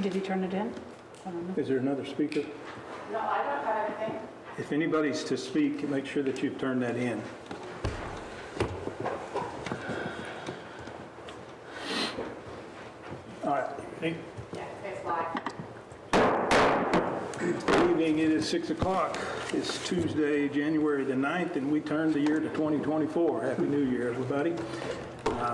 Did he turn it in? I don't know. Is there another speaker? No, I don't have anything. If anybody's to speak, make sure that you've turned that in. All right. Yeah, it's live. Good evening. It is 6 o'clock. It's Tuesday, January the 9th, and we turn the year to 2024. Happy New Year, everybody.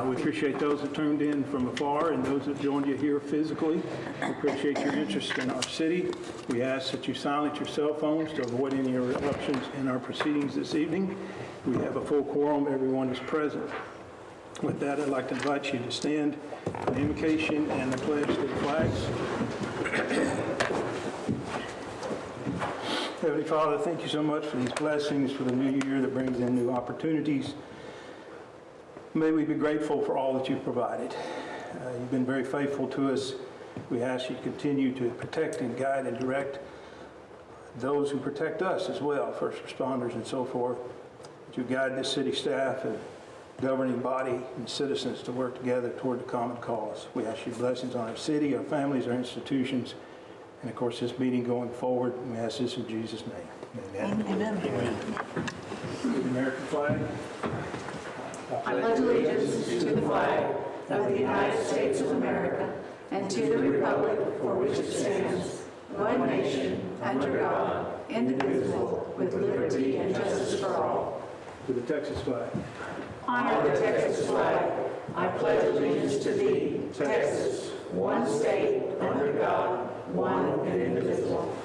We appreciate those that tuned in from afar and those that joined you here physically. We appreciate your interest in our city. We ask that you silence your cell phones to avoid any interruptions in our proceedings this evening. We have a full quorum. Everyone is present. With that, I'd like to invite you to stand for the invocation and the pledge to the flags. Heavenly Father, thank you so much for these blessings, for the new year that brings in new opportunities. May we be grateful for all that you've provided. You've been very faithful to us. We ask you to continue to protect and guide and direct those who protect us as well, first responders and so forth. That you guide this city staff and governing body and citizens to work together toward the common cause. We ask you blessings on our city, our families, our institutions, and of course this meeting going forward. We ask this in Jesus' name. Amen. Amen. The American flag. I pledge allegiance to the flag of the United States of America and to the republic for which it stands, one nation, under God, indivisible, with liberty and justice for all. To the Texas flag. Honor the Texas flag. I pledge allegiance to thee, Texas, one state, under God, one and indivisible.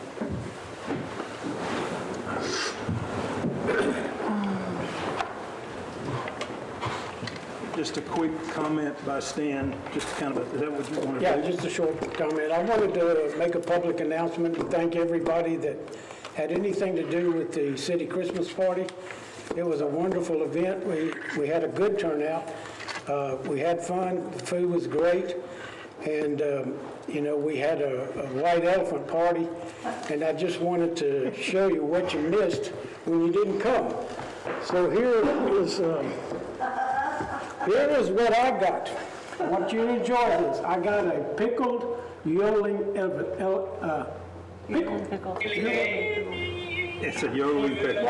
Just a quick comment by Stan, just kind of, is that what you want to do? Yeah, just a short comment. I wanted to make a public announcement and thank everybody that had anything to do with the city Christmas party. It was a wonderful event. We had a good turnout. We had fun. The food was great. And, you know, we had a white elephant party. And I just wanted to show you what you missed when you didn't come. So here is what I got. I want you to enjoy this. I got a pickled yodeling pickle. It's a yodeling pickle.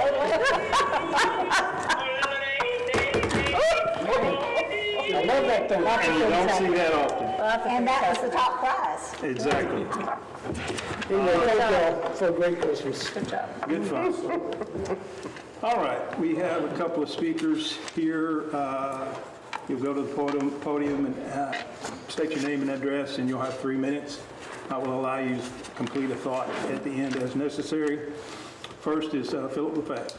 I love that thing. And you don't see that often. And that was the top prize. Exactly. Anyway, for a great Christmas. Good job. Good fun. All right, we have a couple of speakers here. You'll go to the podium and state your name and address, and you'll have 3 minutes. I will allow you to complete a thought at the end as necessary. First is Philip LaFatte.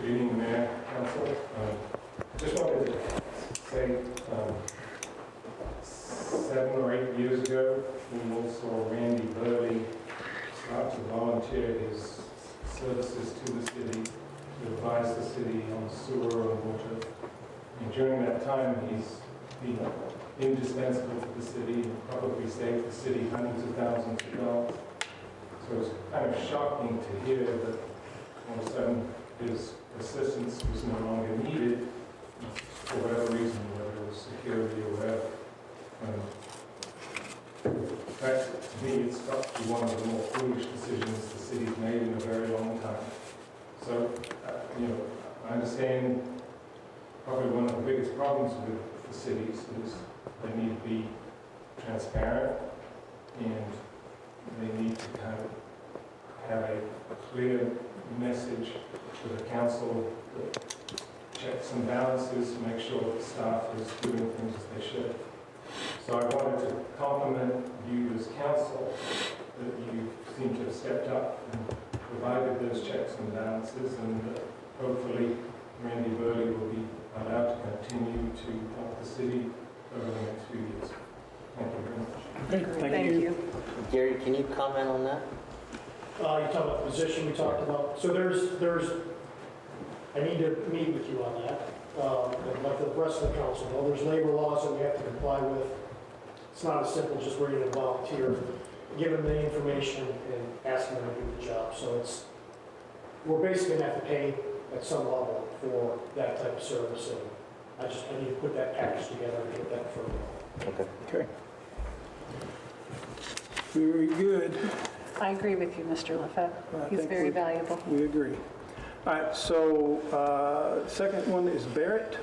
Good evening, Mayor, Council. Just wanted to say 7 or 8 years ago, we all saw Randy Burley start to volunteer his services to the city, to advise the city on sewer and water. And during that time, he's been indispensable to the city and probably saved the city hundreds of thousands of dollars. So it's kind of shocking to hear that all of a sudden his assistance was no longer needed for whatever reason, whether it was security or whatever. That, to me, it's got to be one of the more foolish decisions the city's made in a very long time. So, you know, I understand probably one of the biggest problems with the cities is they need to be transparent and they need to kind of have a clear message to the council that checks and balances to make sure that the staff is doing things as they should. So I wanted to compliment you as council that you seem to have stepped up and provided those checks and balances, and hopefully Randy Burley will be allowed to continue to help the city over the next few years. Thank you very much. Thank you. Gary, can you comment on that? You talked about the position we talked about. So I need to meet with you on that. And like the rest of the council, well, there's labor laws that we have to comply with. It's not as simple as just bringing in a volunteer, give them the information and asking them to do the job. So we're basically going to have to pay at some level for that type of service, and I need to put that package together and get that for you. Okay. Okay. Very good. I agree with you, Mr. Lefebvre. I He's think very valuable. We agree. All right, so second one is Barrett.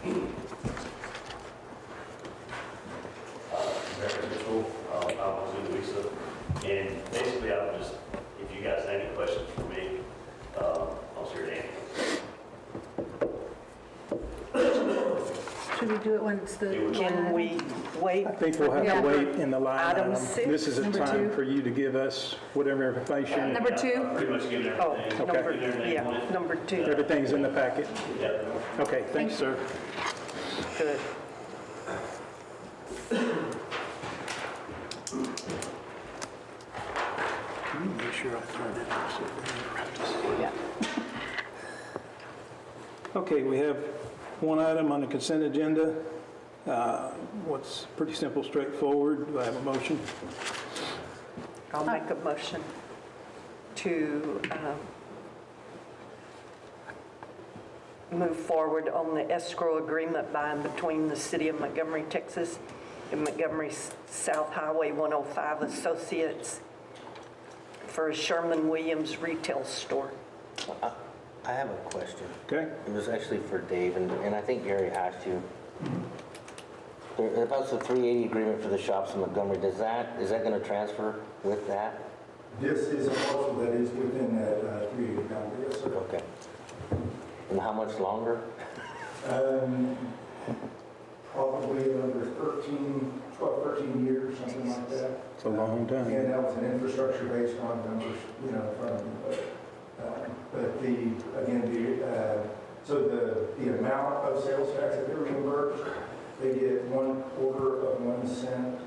Very Mitchell, I was in Lisa, and basically I would just, if you guys have any questions for me, I'll share the answer. Should we do it when it's the... Can we wait? I think we'll have Yeah. to wait in the line Item item. 6, This is a number time 2. for you to give us whatever information. Number 2? I've pretty much given Oh, everything. number, Given everything on yeah, it. number 2. Everything's in the packet. Yeah. Okay, thanks, sir. Good. Make sure I turn it off so we don't interrupt us. Yeah. Okay, we have one item on the consent agenda. What's pretty simple, straightforward. Do I have a motion? I'll make a motion to move forward on the escrow agreement by and between the City of Montgomery, Texas, and Montgomery South Highway 105 Associates for a Sherman-Williams retail store. I have a question. Okay? It was actually for Dave, and I think Gary asked you. About the 380 agreement for the shops in Montgomery, is that going to transfer with that? This is a parcel that is within that 380 boundary, yes, sir. Okay. And how much longer? Probably another 12, 13 years, something like that. It's a long time. And that was an infrastructure based on numbers, so the amount of sales tax that they're reimbursed, they get 1/4 of 1 cent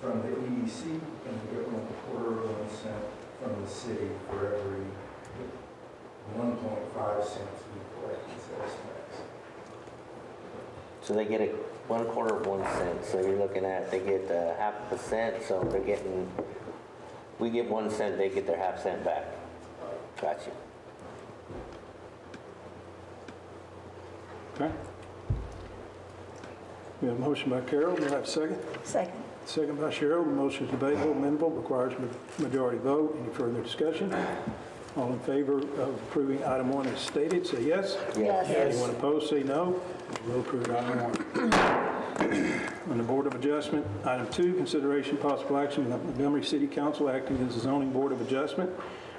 from the EDC, and they get 1/4 of 1 cent from the city for every 1.5 cents we collect in sales tax. So they get 1/4 of 1 cent. So you're looking at, they get 0.5 cent. So they're getting, we get 1 cent, they get their 0.5 cent back. Gotcha. Okay. We have a motion by Carol. Do I have a second? Second. Second by Cheryl. The motion is debatable, amendable, requires majority vote. Any further discussion? All in favor of approving item 1 as stated, say yes. Yes. Anyone opposed, say no. We'll approve item 1. On the Board of Adjustment, item 2, consideration possible action of the Montgomery City Council acting as the zoning board of adjustment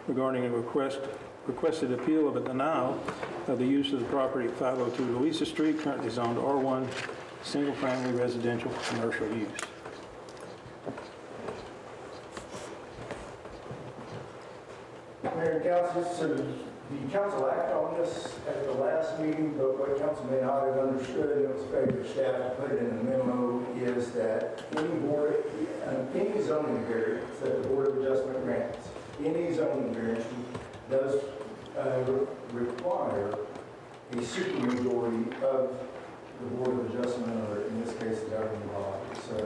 regarding a requested appeal of a denial of the use of the property at 502 Louisa Street, currently zoned R1, single-family residential commercial use. Mayor and Council, so the council acted on this at the last meeting, but what council may not have understood, it was favor staff to put it in the memo, is that any zoning variance that the Board of Adjustment grants, any zoning variance does require a supermajority of the Board of Adjustment, or in this case, the governing body. So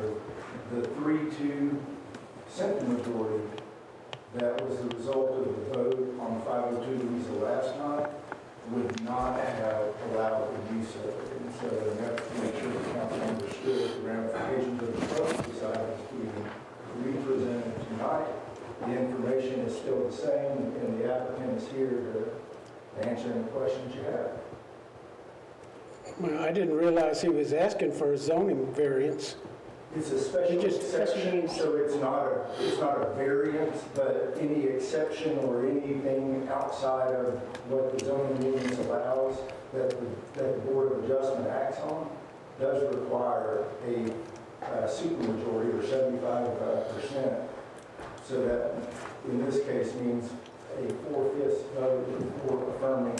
the 3-2 simple majority that was the result of the vote on 502 Louisa last time would not have allowed the use of it. And so we have to make sure the council understood the ramifications of the vote. This item is being represented tonight. The information is still the same, and the applicant is here to answer any questions you have. Well, I didn't realize he was asking for a zoning variance. It's a special exception, so it's not a variance, but any exception or anything outside of what the zoning ordinance allows that the Board of Adjustment acts on does require a supermajority or 75%. So that, in this case, means a 4/5 vote for affirming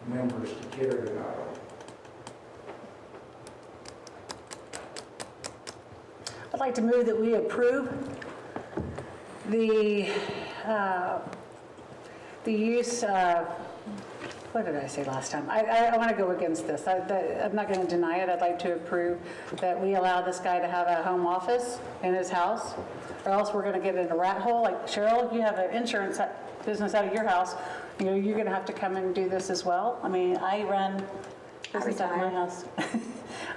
members to carry an item. I'd like to move that we approve the use of, what did I say last time? I want to go against this. I'm not going to deny it. I'd like to approve that we allow this guy to have a home office in his house or else we're gonna get in a rat hole. Like Cheryl, you have an insurance business out of your house, you know, you're gonna have to come and do this as well. I mean, I run business out of my house.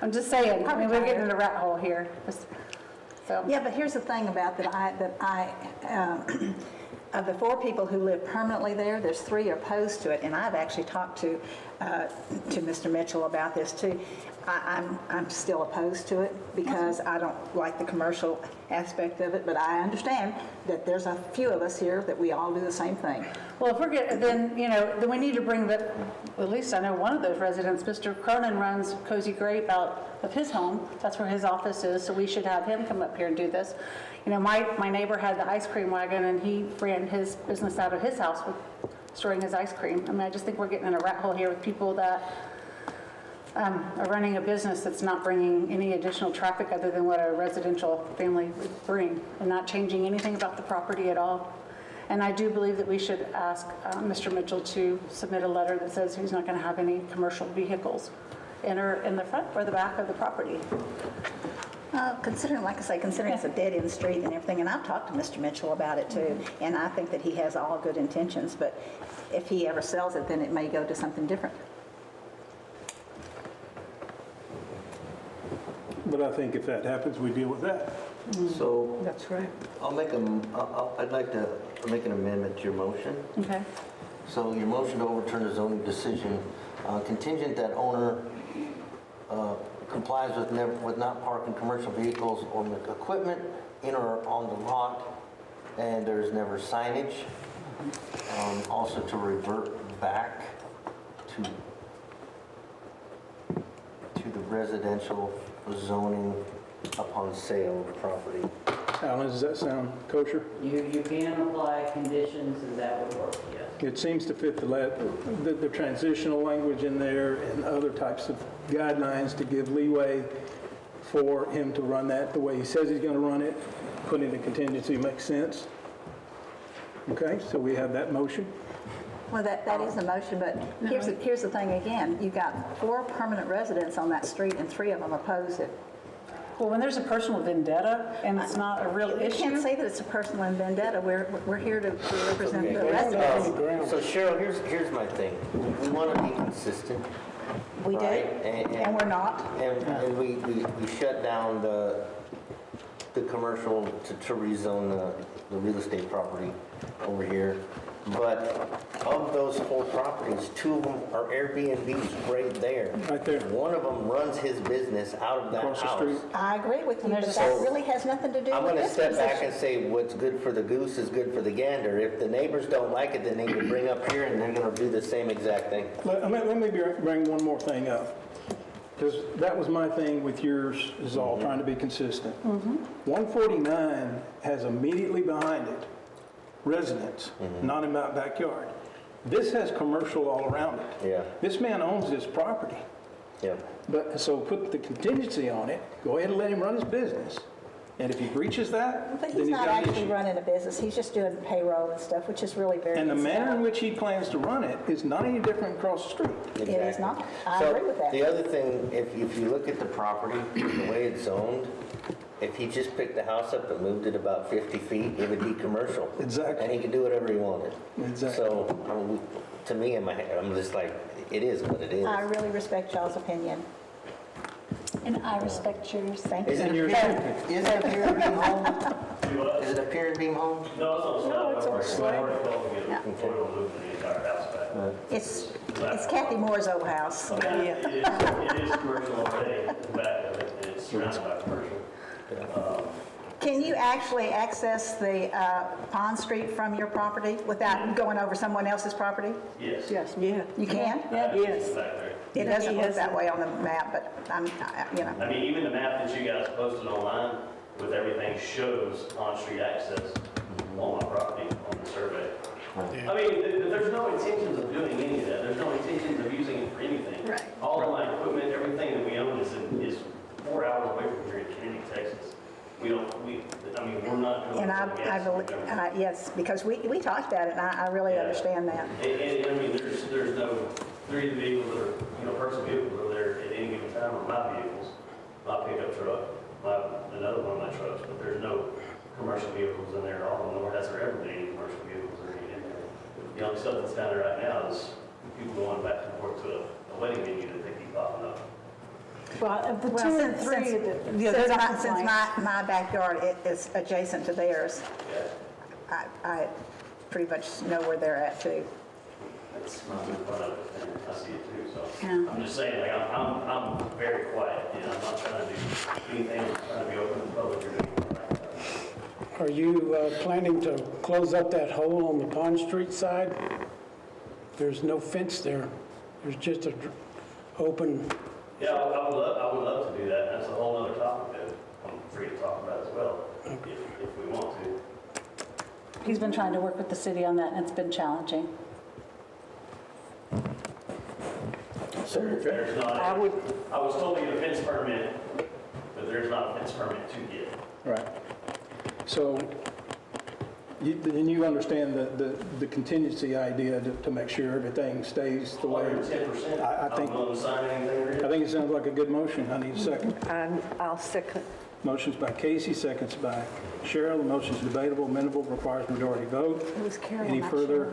I'm just saying, I mean, we're getting in a rat hole here. So. Yeah, but here's the thing about of the 4 people who live permanently there, there's 3 opposed to it, and I've actually talked to Mr. Mitchell about this too. I'm still opposed to it because I don't like the commercial aspect of it, but I understand that there's a few of us here that we all do the same thing. Well, if we're getting, then, you know, then we need to bring at least I know one of those residents, Mr. Cronin runs Cozy Grape out of his home. That's where his office is, so we should have him come up here and do this. You know, my neighbor had the ice cream wagon, and he ran his business out of his house with storing his ice cream. I mean, I just think we're getting in a rat hole here with people that are running a business that's not bringing any additional traffic other than what a residential family would bring, and not changing anything about the property at all. And I do believe that we should ask Mr. Mitchell to submit a letter that says he's not going to have any commercial vehicles enter in the front or the back of the property. Considering, like I say, considering it's a dead-end street and everything, and I've talked to Mr. Mitchell about it too, and I think that he has all good intentions, but if he ever sells it, then it may go to something different. But I think if that happens, we deal with that. So That's right. I'd like to make an amendment to your motion. Okay. So your motion to overturn the zoning decision contingent that owner complies with not parking commercial vehicles or equipment in or on the lot, and there's never signage. Also to revert back to the residential zoning upon sale of the property. Alan, does that sound kosher? You can apply conditions and that would work, yes. It seems to fit the transitional language in there and other types of guidelines to give leeway for him to run that the way he says he's going to run it. Putting the contingency makes sense. Okay, so we have that motion. Well, that is the motion, but here's the thing again. You've got 4 permanent residents on that street, and 3 of them oppose it. Well, when there's a personal vendetta and it's not a real We issue. can't say that it's a personal vendetta. We're here to represent the residents. So Cheryl, here's my thing. We want to be consistent. We do, right? and we're not. And we shut down the commercial to rezone the real estate property over here. But of those 4 properties, 2 of them are Airbnbs right there. Right there. One of them runs his business out of that Across the house. street. I agree with you, but So, that really has nothing to do I'm with going to this step back position. and say what's good for the goose is good for the gander. If the neighbors don't like it, then they can bring up here and they're going to do the same exact thing. Let me bring one more thing up, because that was my thing with yours, is all trying to be consistent. 149 has immediately behind it residents, not in my backyard. This has commercial all around it. Yeah. This man owns this property. Yeah. But, so put the contingency on it, go ahead and let him run his business, and if he breaches that, But then he's he's not got an actually issue. running a business. He's just doing payroll and stuff, which is really very. And the manner in small. which he plans to run it is not any different across the street. It is not. I So, agree with that. the other thing, if you look at the property, the way it's zoned, if he just picked the house up and moved it about 50 feet, it would be commercial. Exactly. And he could do whatever he wanted. Exactly. So, to me, in my head, I'm just like, it is what it is. I really respect y'all's opinion. And I respect yours. Thank Is you. it a pier and beam home? Do what? Is it a pier and beam home? No, it's on slab. No, it's on slab. We're already told to get Yeah. it before we'll move the entire house back. It's Kathy Moore's old house. Okay, it is commercial already, the back of it, and it's surrounded by commercial. Can you actually access the Pond Street from your property without going over someone else's property? Yes. Yes, yeah. You can? Yes. Back there. It doesn't look that way on the map, but I mean, even the map that you guys posted online with everything shows on-street access on my property on the survey. I mean, there's no intentions of doing any of that. There's no intentions of using it for anything. Right. All of my equipment, everything that we own is 4 hours away from here in Kennedy, Texas. We're not doing And I believe, yes, because we talked about it, and I really understand that. And I mean, there's no, 3 of the vehicles that are, personal vehicles are there at any given time are my vehicles, my pickup truck, another one of my trucks, but there's no commercial vehicles in there at all, nor has there ever been any commercial vehicles or any in there. The only stuff that's down there right now is people going back and forth to a wedding venue that they keep popping up. Well, of the Well, 2 and since- 3, since- yeah, they're not Since compliant. my backyard is adjacent to theirs, Yeah, I pretty much know where they're at too. that's not in front of it, and I see it too, so. Yeah. I'm just saying, like, I'm very quiet, you know, I'm not trying to do anything, I'm trying to be open to the public or anything like that. Are you planning to close up that hole on the Pond Street side? There's no fence there. There's just a open, Yeah, I would love to do that, that's a whole other topic that I'm free to talk about as well, if we want to. He's been trying to work with the city on that, and it's been challenging. There's not, I would, I was told to get a fence permit, but there's not a fence permit to get. Right. So, then you understand the contingency idea to make sure everything stays the way. 110%. I think- I'm willing to sign anything there. I think it sounds like a good motion. I need a second. I'll second. Motion's by Casey, seconds by Cheryl. The motion's debatable, amendable, requires majority vote. It was Carol, Any not further?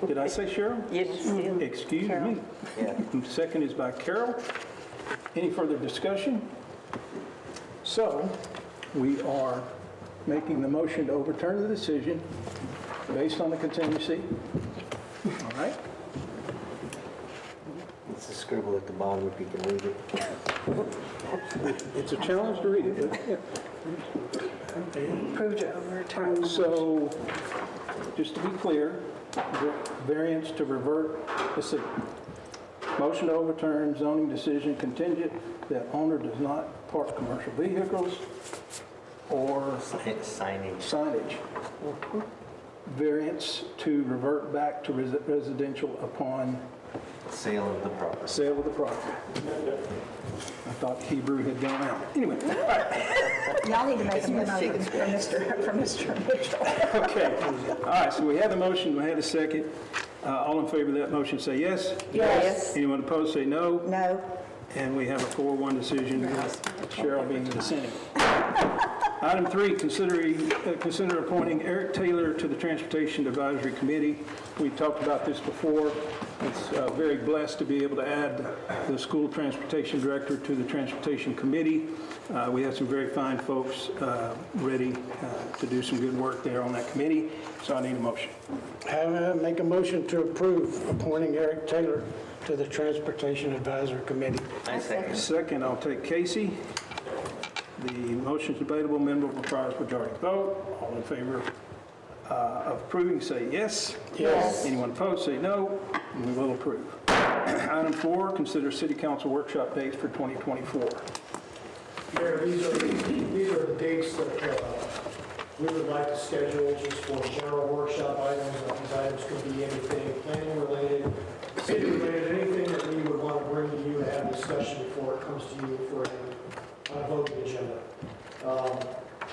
Did I say Cheryl? Yes, Excuse me. Yeah. Second is by Carol. Any further discussion? So, we are making the motion to overturn the decision based on the contingency. All right? It's a scribble at the bottom if you can read it. It's a challenge to read it, but yeah. Approved to overturn. So, just to be clear, variance to revert, let's see. Motion to overturn zoning decision contingent that owner does not park commercial vehicles or Signage. signage. Variance to revert back to residential upon Sale of the property. sale of the property. I thought Hebrew had gone out. Anyway, Y'all need to make a memo for Mr. Mitchell. okay. All right, so we had the motion, we had a second. All in favor of that motion, say yes. Yes. Anyone opposed, say no. No. And we have a 4-1 decision, with Cheryl being the dissenting. Item 3, consider appointing Eric Taylor to the Transportation Advisory Committee. We talked about this before. It's very blessed to be able to add the school transportation director to the Transportation Committee. We have some very fine folks ready to do some good work there on that committee, so I need a motion. make a motion to approve appointing Eric Taylor to the Transportation Advisory Committee. I second. Second, I'll take Casey. The motion is debatable, amendable, requires majority vote. All in favor of approving, say yes. Yes. Anyone opposed, say no. And we will approve. Item 4, consider city council workshop dates for 2024. Mayor, these are the dates that we would like to schedule just for general workshop items. These items could be anything planning related, city related, anything that we would want to bring to you and have discussion before it comes to you for a voting agenda.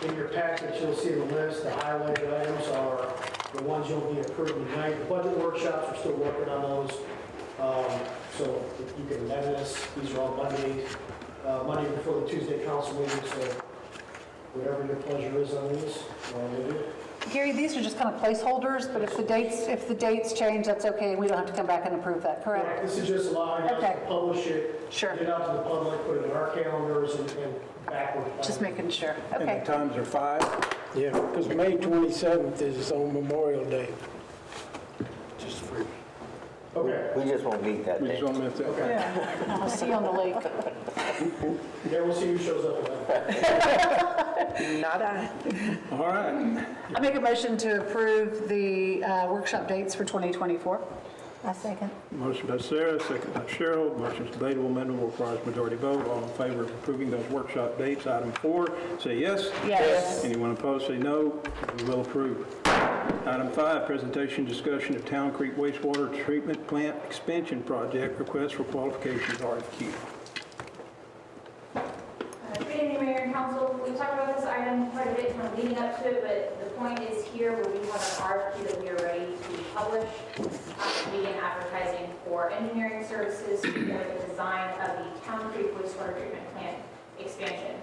In your package, you'll see the list. The highlighted items are the ones you'll be approving tonight. The budget workshops, we're still working on those. So if you can amend this, these are all Monday before the Tuesday council meeting, so whatever your pleasure is on these, we'll do. Gary, these are just kind of placeholders, but if the dates change, that's okay, and we don't have to come back and approve that, correct? This is just allowing us Okay. to publish it, Sure. get out to the public, put it in our calendars and backward. Just making sure. And Okay. the times are 5. Yeah, because May 27th is on Memorial Day. Just for, Okay, We just won't meet that We day. just want to miss that. okay. I'll see you on the lake. Yeah, we'll see who shows up at that. Not I. All right. I make a motion to approve the workshop dates for 2024. I second. Motion by Sarah, second by Cheryl. Motion is debatable, amendable, requires majority vote. All in favor of approving those workshop dates, item 4, say yes. Yes. Anyone opposed, say no. We will approve. Item 5, presentation discussion of Town Creek wastewater treatment plant expansion project, request for qualifications RFQ. Good evening, Mayor and Council. We talked about this item quite a bit kind of leading up to it, but the point is here where we have an RFQ that we are ready to publish, begin advertising for engineering services for the design of the Town Creek wastewater treatment plant expansion.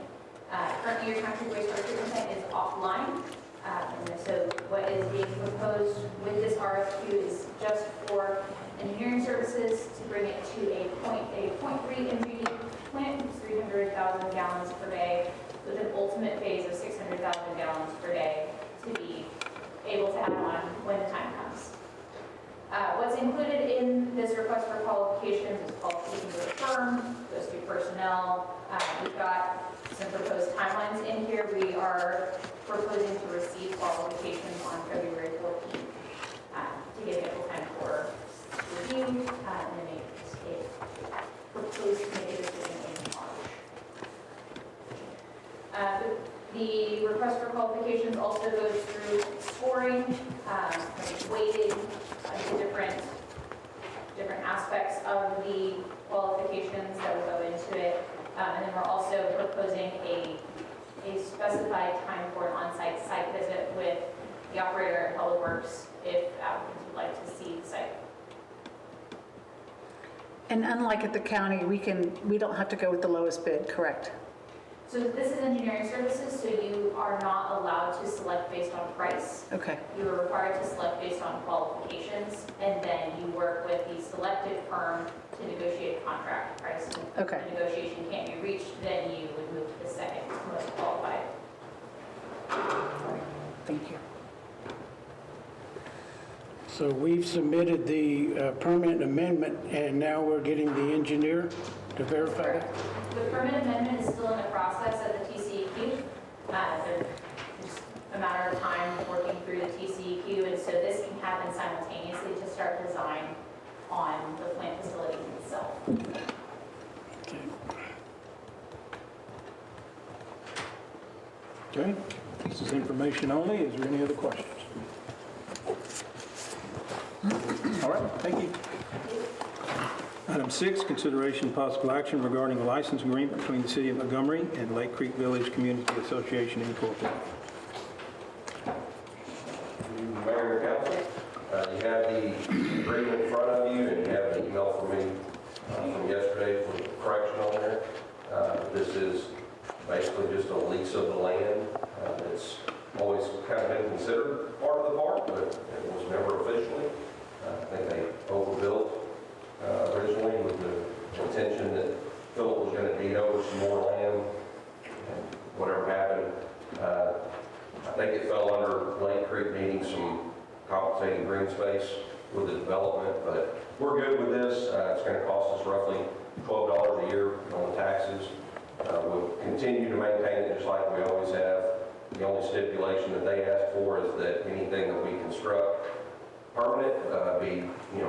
Currently, your concrete wastewater treatment plant is offline. And so what is being proposed with this RFQ is just for engineering services to bring it to a 0.3 MGD plant, 300,000 gallons per day, with an ultimate phase of 600,000 gallons per day to be able to add on when the time comes. What's included in this request for qualifications is qualifications of the firm, goes through personnel. We've got some proposed timelines in here. We are proposing to receive qualifications on February 14th to give ample time for review and then make a proposed to make a decision in March. The request for qualifications also goes through scoring, weighting the different aspects of the qualifications that will go into it. And then we're also proposing a specified time for an on-site site visit with the operator at Public Works if applicants would like to see the site. And unlike at the county, we don't have to go with the lowest bid, correct? So this is engineering services, so you are not allowed to select based on price. Okay. You are required to select based on qualifications, and then you work with the selected firm to negotiate a contract price. If Okay. the negotiation can't be reached, then you would move to the second most qualified. Thank you. So we've submitted the permit amendment, and now we're getting the engineer to verify it? The permit amendment is still in the process at the TCEQ. There's just a matter of time working through the TCEQ, and so this can happen simultaneously to start design on the plant facility itself. Okay. Okay, this is information only. Is there any other questions? All right, thank you. Item 6, consideration and possible action regarding a license agreement between the City of Montgomery and Lake Creek Village Community Association Incorporated. Mayor and Council, you have the agreement in front of you, and you have an email from me from yesterday with a correction on there. This is basically just a lease of the land. It's always kind of been considered part of the park, but it was never officially. I think they overbuilt originally with the intention that Philip was going to deed over some more land, and whatever happened. I think it fell under Lake Creek needing some compensating green space with the development, but we're good with this. It's going to cost us roughly $12 a year on the taxes. We'll continue to maintain it just like we always have. The only stipulation that they ask for is that anything that we construct permanent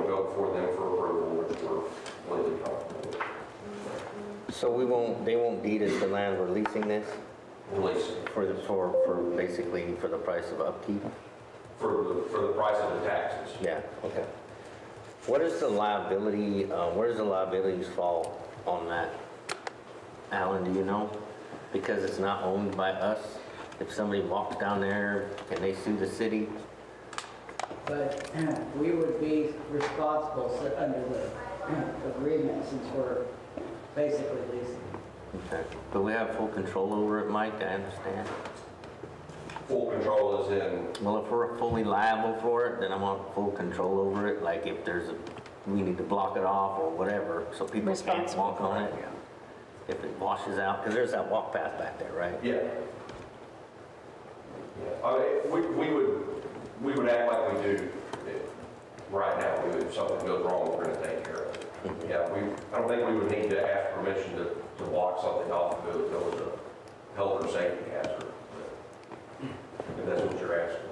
go before them for approval, which we're completely comfortable with. So they won't deed us the land, we're leasing this? Releasing. For basically for the price of upkeep? For the price of the taxes. Yeah, okay. What is the liability, where does the liabilities fall on that? Alan, do you know? Because it's not owned by us. If somebody walks down there, can they sue the city? But we would be responsible under the agreement since we're basically leasing. Okay. But we have full control over it, Mike, I understand. Full control is in, Well, if we're fully liable for it, then I want full control over it, like if we need to block it off or whatever, so people can't walk on it. If it washes out, because there's that walk path back there, right? yeah. I mean, we would act like we do right now. If something goes wrong, we're going to take care of it. Yeah, I don't think we would need to ask permission to block something off if it was a health or safety hazard. If that's what you're asking.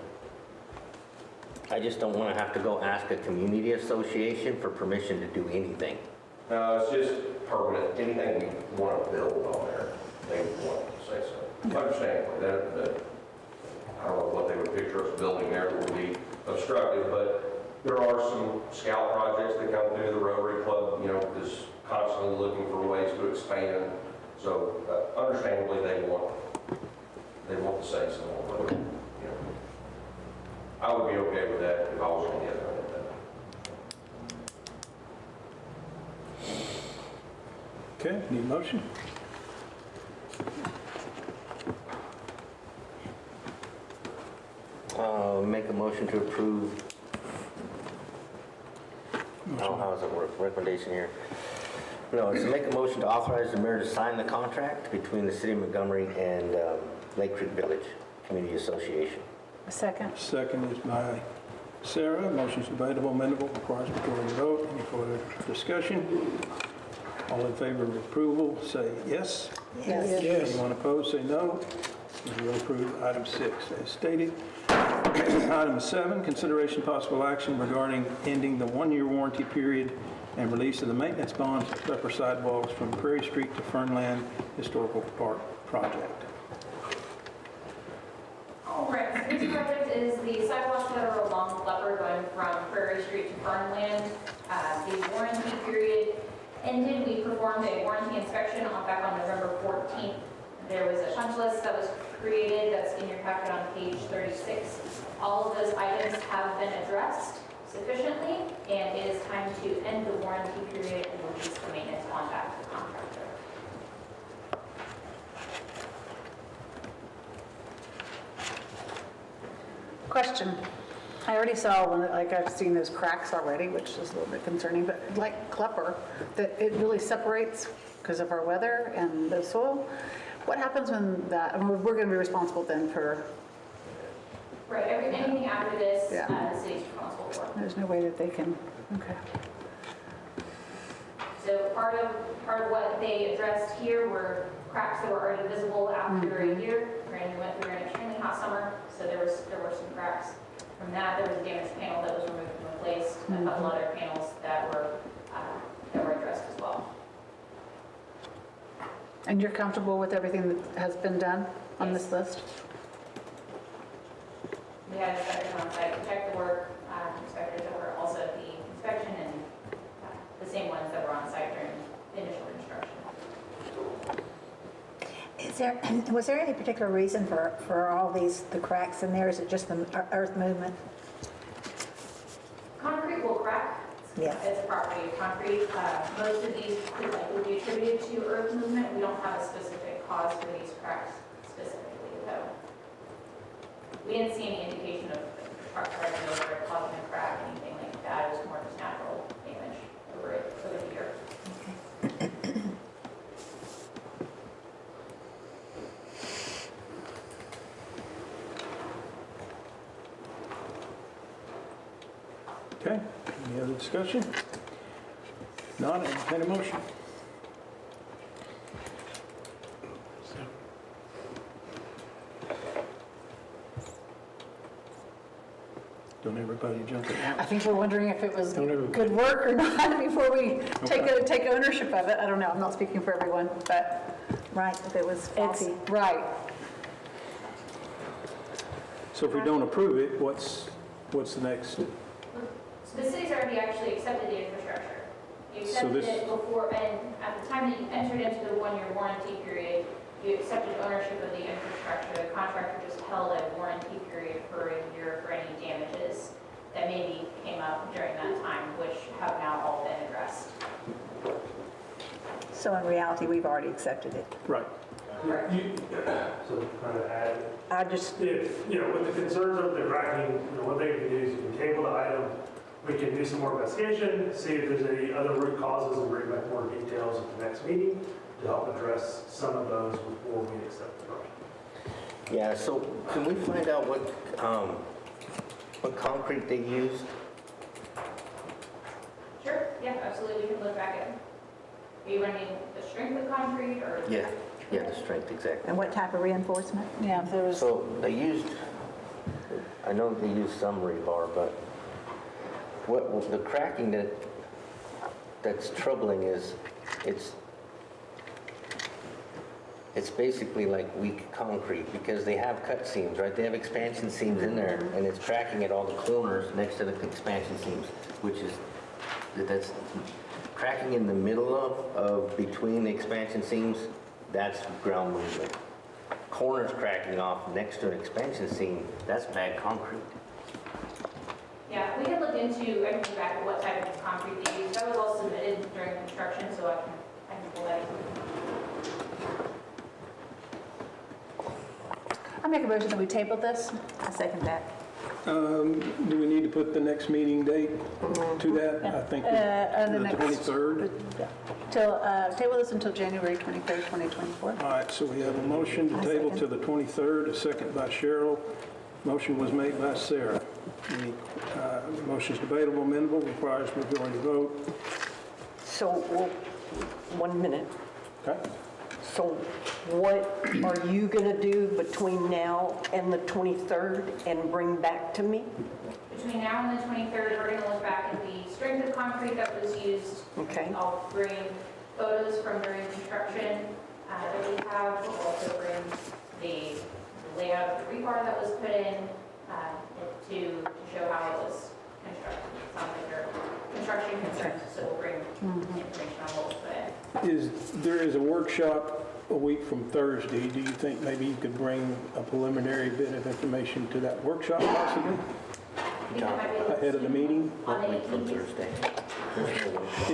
I just don't want to have to go ask a community association for permission to do anything. No, it's just permanent. Anything we want to build on there, they would want to say so. Understandably, that I don't know what they would picture us building there that would be obstructive, but there are some scout projects that come through. The Rotary Club, is constantly looking for ways to expand. So understandably, they want to say so. But, I would be okay with that if I was on the other end of that. Okay, need a motion? Oh, how does it work? Recommendation here. No, it's to make a motion to authorize the mayor to sign the contract between the city of Montgomery and Lake Creek Village Community Association. A second. Second is by Sarah. Motion's debatable, amendable, requires majority vote. Any further discussion? All in favor of approval, say yes. Yes. Yes. Anyone opposed, say no. We will approve item 6 as stated. Item 7, consideration possible action regarding ending the 1-year warranty period and release of the maintenance bonds for upper sidewalks from Prairie Street to Fernland Historical Park project. All right, so this project is the sidewalks that are along Leopard going from Prairie Street to Fernland. The warranty period ended. We performed a warranty inspection back on November 14th. There was a punch list that was created that's in your packet on page 36. All of those items have been addressed sufficiently, and it is time to end the warranty period and release the maintenance bond back to the contractor. Question. I already saw, like I've seen those cracks already, which is a little bit concerning, but like Klepper, that it really separates because of our weather and the soil. What happens when that, I mean, we're going to be responsible then for, Right, anything after this, Yeah. the city's responsible for. there's no way that they can, okay. So part of what they addressed here were cracks that were already visible after a year. Granted, we went through an extremely hot summer, so there were some cracks. From that, there was a damaged panel that was removed and replaced, and a couple other panels that were addressed as well. And you're comfortable with everything that has been done on this list? We had inspectors on site to check the work, inspectors that were also at the inspection, and the same ones that were on site during the initial construction. Was there any particular reason for all the cracks in there? Is it just the earth movement? Concrete will crack. Yes. It's a property of concrete. Most of these would be attributed to earth movement. We don't have a specific cause for these cracks specifically, though. We didn't see any indication of trucks driving over it causing a crack, anything like that. It was more just natural damage over the year. Okay, any other discussion? Not, entertain a motion. Don't everybody jump in. I think we're wondering if it was Don't ever- good work or not before we take ownership of it. I don't know, I'm not speaking for everyone, but Right, if it was it's, faulty. right. So if we don't approve it, what's the next? So the city's already actually accepted the infrastructure. You So accepted this- it before, and at the time that you entered into the one-year warranty period, you accepted ownership of the infrastructure. The contractor just held a warranty period for a year for any damages that maybe came up during that time, which have now all been addressed. So in reality, we've already accepted it. Right. So kind of add, I just, if, with the concerns of the cracking, one thing you can do is you can table the item, we can do some more investigation, see if there's any other root causes and bring back more details at the next meeting to help address some of those before we accept the project. Yeah, so can we find out what concrete they used? Sure, yeah, absolutely, we can look back at it. Are you running the strength of concrete, or? Yeah, the strength, exactly. and what type of reinforcement? Yeah, if there was, So they used, I know they used some rebar, but what the cracking that's troubling is it's basically like weak concrete because they have cut seams, right? They have expansion seams in there, and it's cracking at all the corners next to the expansion seams, which is that's cracking in the middle of between the expansion seams. That's ground movement. Corners cracking off next to an expansion seam, that's bad concrete. Yeah, we can look into, I can look back at what type of concrete they use. That was all submitted during construction, so I can pull that in. I make a motion that we table this. I second that. Do we need to put the next meeting date to that? I think the the next- 23rd. Table this until January 23rd, 2024. All right, so we have a motion to table to the 23rd, a second by Cheryl. Motion was made by Sarah. Any motion's debatable, amendable, requires majority vote. So, well, 1 minute. Okay? So what are you going to do between now and the 23rd and bring back to me? Between now and the 23rd, we're going to look back at the strength of concrete that was used. Okay. I'll bring photos from during construction that we have. We'll also bring the layout of the rebar that was put in to show how it was constructed. It sounds like there are construction concerns, so we'll bring information on what was put in. There is a workshop a week from Thursday. Do you think maybe you could bring a preliminary bit of information to that workshop possibly? I think that might be able Ahead of the meeting? on the From 18th, Thursday.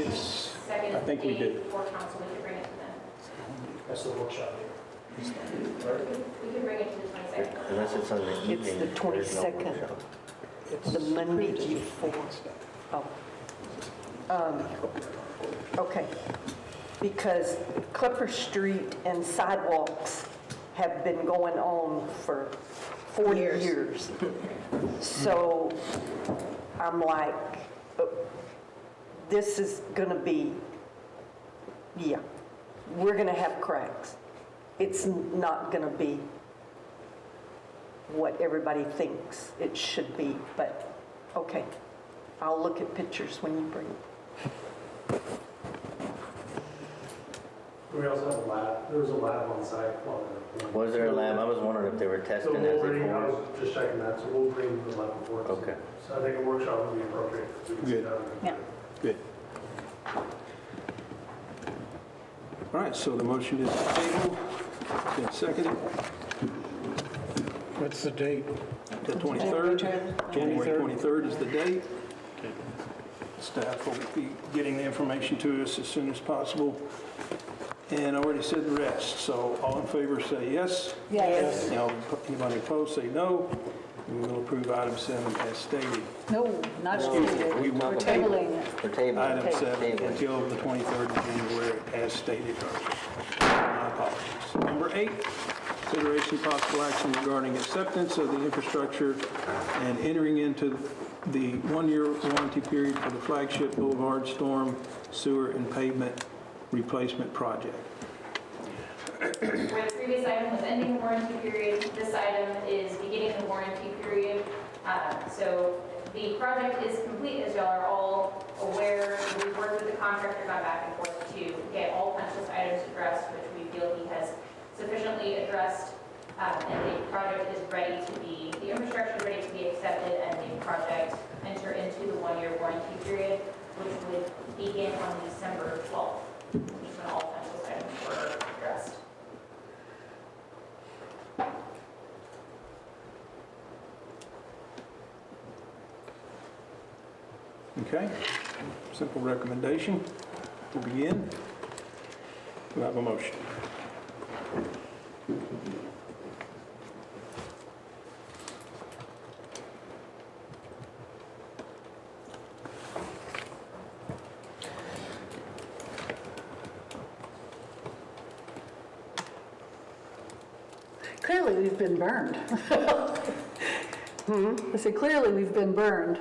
It's, second I think we day did. before council, we could bring it to them. That's the workshop. We could bring it to the 22nd. Unless it's on the evening. It's the there's no 22nd. workshop. The Monday before. Oh. Okay. Because Clipper Street and sidewalks have been going on for 40 years. So I'm like, this is going to be, yeah, we're going to have cracks. It's not going to be what everybody thinks it should be, but okay. I'll look at pictures when you bring it. We also have a lab, there was a lab on site. Was there a lab? I was wondering if they were So testing as we'll they bring, I were. was just checking that, so we'll bring the lab report. Okay. So I think a workshop would be appropriate. So we can sit Good. down and- Yeah. Good. All right, so the motion is tabled. It's been seconded. What's the date? The 23rd. January 23rd is the date. Staff will be getting the information to us as soon as possible. And I already said the rest, so all in favor say yes. Yes. Now, anybody opposed, say no. We will approve item 7 as stated. No, not Excuse me, stated. we We're want- tabling it. For table. Item 7 Table. until the 23rd of January as stated. My apologies. Number 8, consideration possible action regarding acceptance of the infrastructure and entering into the 1-year warranty period for the flagship Boulevard Storm Sewer and Pavement Replacement Project. Where the previous item was ending the warranty period, this item is beginning the warranty period. So the project is complete, as y'all are all aware. We've worked with the contractor, gone back and forth to get all punch list items addressed, which we feel he has sufficiently addressed. And the project is ready to be, the infrastructure is ready to be accepted, and the project enter into the 1-year warranty period, which would begin on December 12th, which is when all punch list items were addressed. Okay? Simple recommendation to begin. Do I have a motion? Clearly, we've been burned. I said, clearly, we've been burned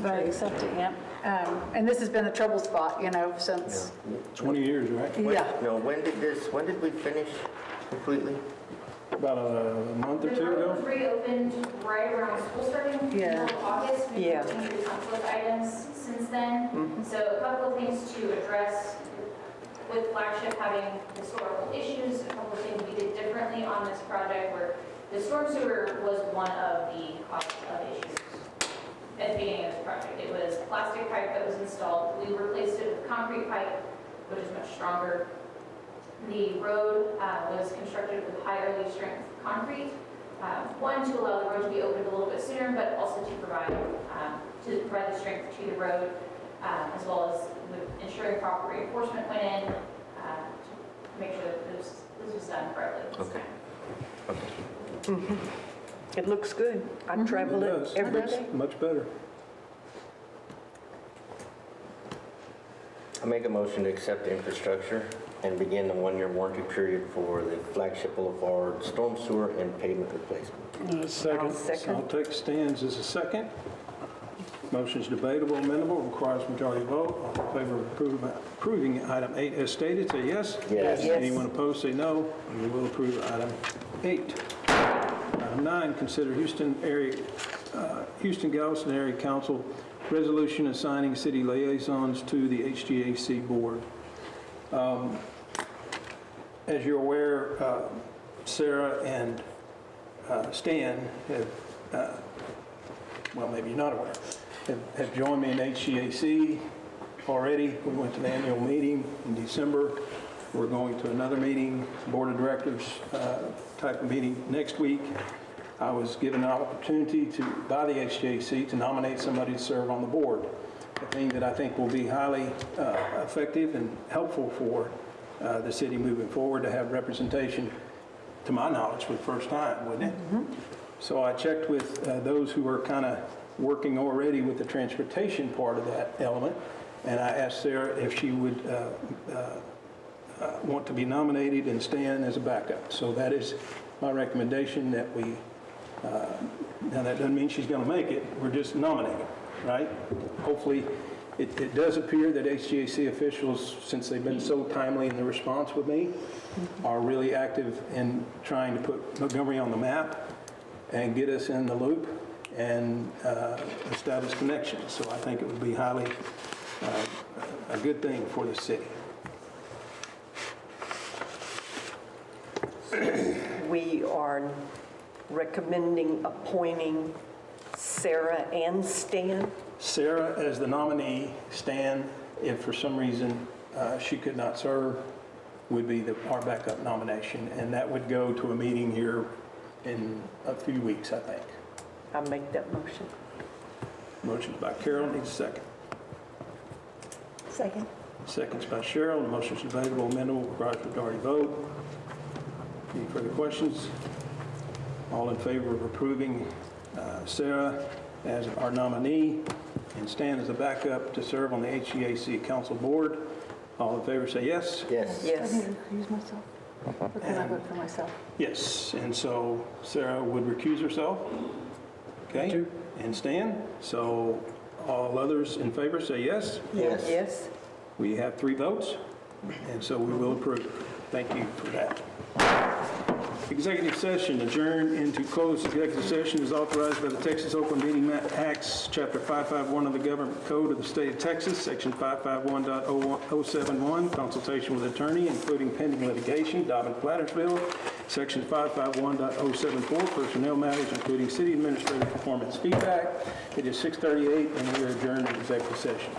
by accepting it. And this has been a trouble spot, since, 20 years, right? yeah. No, when did we finish completely? About a month or The two road ago? was reopened right around school starting, Yeah. middle of August. We've Yeah. changed punch list items since then. So a couple of things to address with flagship having historical issues, a couple of things we did differently on this project where the storm sewer was one of the causes of issues at the beginning of this project. It was plastic pipe that was installed. We replaced it with concrete pipe, which is much stronger. The road was constructed with higher leaf strength concrete. One, to allow the road to be opened a little bit sooner, but also to provide the strength to the road, as well as with ensuring proper reinforcement went in to make sure that this was done correctly. Okay. It looks good. I travel it does. every day. Much better. I make a motion to accept the infrastructure and begin the one-year warranty period for the Flagship Boulevard storm sewer and pavement replacement. Second. I'll So I'll second. take stands as a second. Motion's debatable, amendable, requires majority vote. All in favor of approving item 8 as stated, say yes. Yes. Yes. Anyone opposed, say no. And we will approve item 8. Item 9, consider Houston Galveston Area Council resolution assigning city liaisons to the HGAC board. As you're aware, Sarah and Stan have, well, maybe you're not aware, have joined me in HGAC already. We went to the annual meeting in December. We're going to another meeting, board of directors type of meeting next week. I was given an opportunity by the HGAC to nominate somebody to serve on the board. A thing that I think will be highly effective and helpful for the city moving forward, to have representation, to my knowledge, for the first time, wouldn't it? So I checked with those who are kind of working already with the transportation part of that element, and I asked Sarah if she would want to be nominated and stand as a backup. So that is my recommendation, that we, now that doesn't mean she's going to make it, we're just nominating, right? Hopefully, it does appear that HGAC officials, since they've been so timely in the response with me, are really active in trying to put Montgomery on the map and get us in the loop and establish connections. So I think it would be highly a good thing for the city. We are recommending appointing Sarah and Stan. Sarah as the nominee, Stan, if for some reason she could not serve, would be our backup nomination. And that would go to a meeting here in a few weeks, I think. I make that motion. Motion's by Carol, needs a second. Second. Second's by Cheryl. The motion's debatable, amendable, requires majority vote. Any further questions? All in favor of approving Sarah as our nominee and Stan as a backup to serve on the HGAC Council Board? All in favor say yes? Yes. Yes. I need to recuse myself. Or can I vote for myself? Yes. And so Sarah would recuse herself. Okay? And Stan? So all others in favor say yes? Yes. Yes. We have 3 votes, and so we will approve. Thank you for that. Executive session adjourned into closed executive session is authorized by the Texas Open Meeting Acts, Chapter 551 of the Government Code of the State of Texas, Section 551.071, consultation with attorney, including pending litigation, Dobbin-Plattersville, Section 551.074, personnel matters, including city administrative performance feedback. It is 6:38, and we are adjourned to executive session.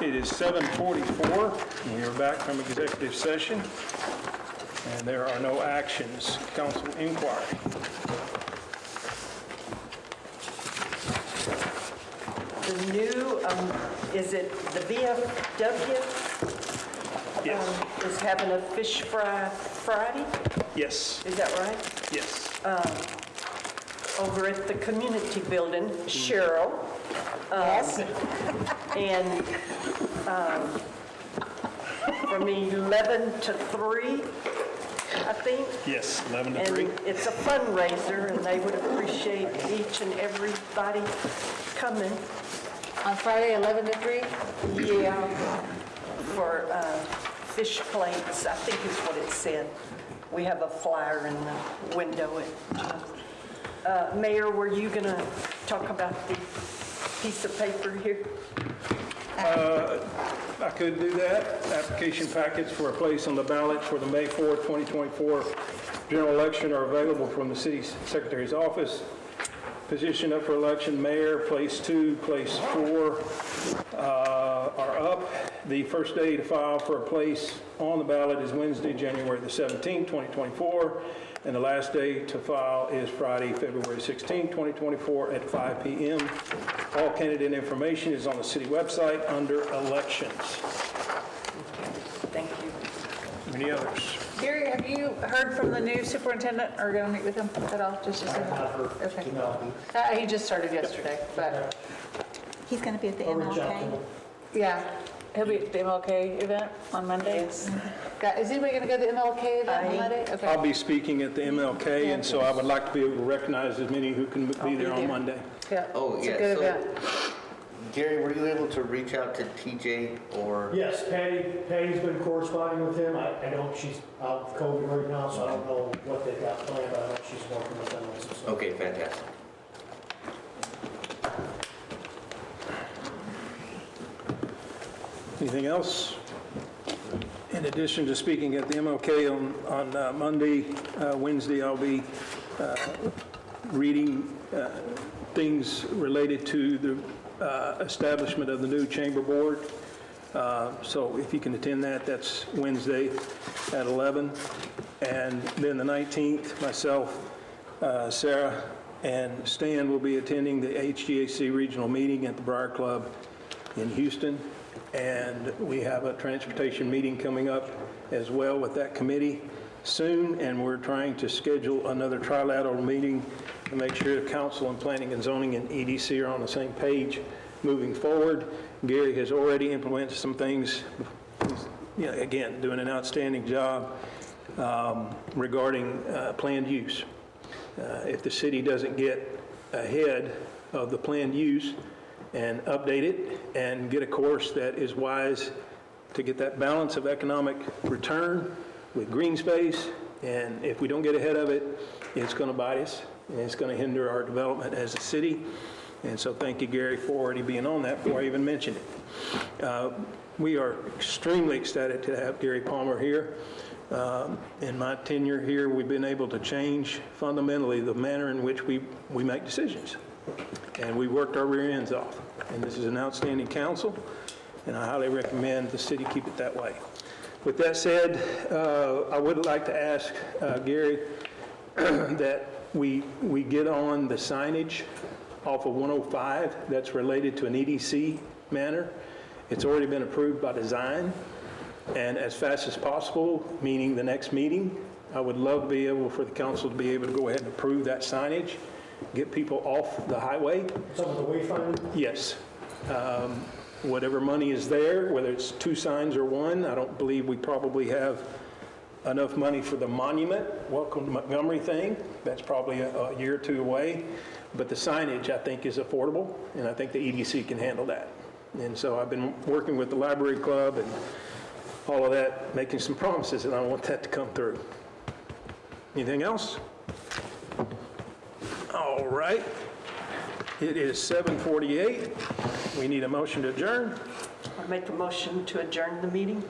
It is 7:44, and you're back from executive session, and there are no actions. Council inquiry. The new, is it the VFW? Yes. Is having a fish fry Friday? Yes. Is that right? Yes. Over at the community building, Cheryl. Yes. And from 11 to 3, I think. Yes, 11 to 3. And it's a fundraiser, and they would appreciate each and everybody coming. On Friday, 11 to 3? Yeah, for fish plates, I think is what it said. We have a flyer in the window. Mayor, were you going to talk about the piece of paper here? I could do that. Application packets for a place on the ballot for the May 4, 2024 general election are available from the city secretary's office. Position up for election, mayor, place 2, place 4 are up. The first day to file for a place on the ballot is Wednesday, January the 17th, 2024, and the last day to file is Friday, February 16th, 2024 at 5 p.m. All candidate information is on the city website under elections. Thank you. Any others? Gary, have you heard from the new superintendent, or going to meet with him at all? Just to see? Okay. No. He just started yesterday, but, He's going to be at the I'll reach out to MLK. him. yeah. He'll be at the MLK event on Monday? Yes. Is anybody going to go to the MLK event on Monday? Okay. I'll be speaking at the MLK, and so I would like to be able to recognize as many who can be there on Monday. Yeah, Oh, it's yeah, a good so- event. Gary, were you able to reach out to TJ or? Yes, Patty's been corresponding with him. I know she's out with COVID right now, so I don't know what they've got planned, but I know she's working with them on some stuff. Okay, fantastic. Anything else? In addition to speaking at the MLK on Monday, Wednesday, I'll be reading things related to the establishment of the new chamber board. So if you can attend that, that's Wednesday at 11. And then the 19th, myself, Sarah, and Stan will be attending the HGAC regional meeting at the Briar Club in Houston. And we have a transportation meeting coming up as well with that committee soon. And we're trying to schedule another trilateral meeting to make sure the council and planning and zoning and EDC are on the same page moving forward. Gary has already implemented some things. He's, again, doing an outstanding job regarding planned use. If the city doesn't get ahead of the planned use and update it and get a course that is wise to get that balance of economic return with green space, and if we don't get ahead of it, it's going to bite us, and it's going to hinder our development as a city. And so thank you, Gary, for already being on that before I even mentioned it. We are extremely ecstatic to have Gary Palmer here. In my tenure here, we've been able to change fundamentally the manner in which we make decisions. And we worked our rear ends off. And this is an outstanding council, and I highly recommend the city keep it that way. With that said, I would like to ask Gary that we get on the signage off of 105 that's related to an EDC manner. It's already been approved by design, and as fast as possible, meaning the next meeting, I would love to be able for the council to be able to go ahead and approve that signage, get people off the highway. Some of the wayfinding? Yes. Whatever money is there, whether it's 2 signs or 1, I don't believe we probably have enough money for the monument, Welcome to Montgomery thing. That's probably a year or 2 away. But the signage, I think, is affordable, and I think the EDC can handle that. And so I've been working with the library club and all of that, making some promises, and I want that to come through. Anything else? All right. It is 7:48. We need a motion to adjourn. I make a motion to adjourn the meeting.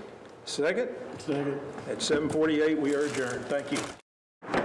Second? Second. At 7:48, we are adjourned. Thank you.